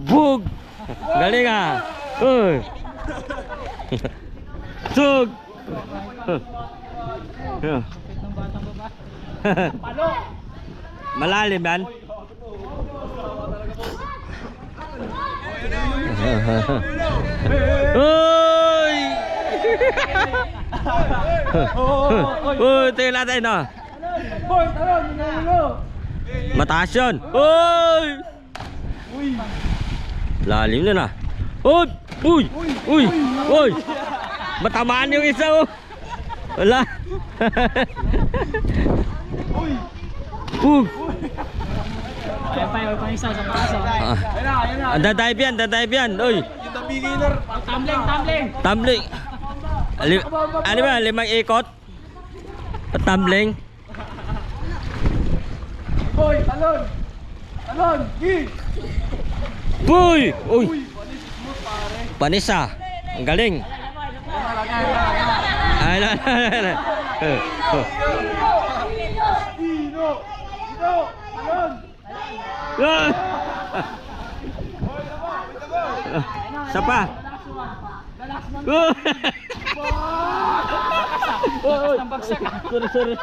Bug! Galing ah! Uy! Sug! Malalim yan? Uy! Uy, tingnan natin no. Mataas yun. Uy! Lalim na na. Uy! Uy! Uy! Uy! Matamaan yung isa oh. Wala. Ayaw pa isa sa paso. Dadive yan. Uy! Tumbling. Tumbling. Ano ba? 5 ikot? Tumbling. Boy, talon! Gi! Uy! Uy! Panisa. Ang galing. Ay, na. Dino! Talon! Sapa. Bagsak. Sorry.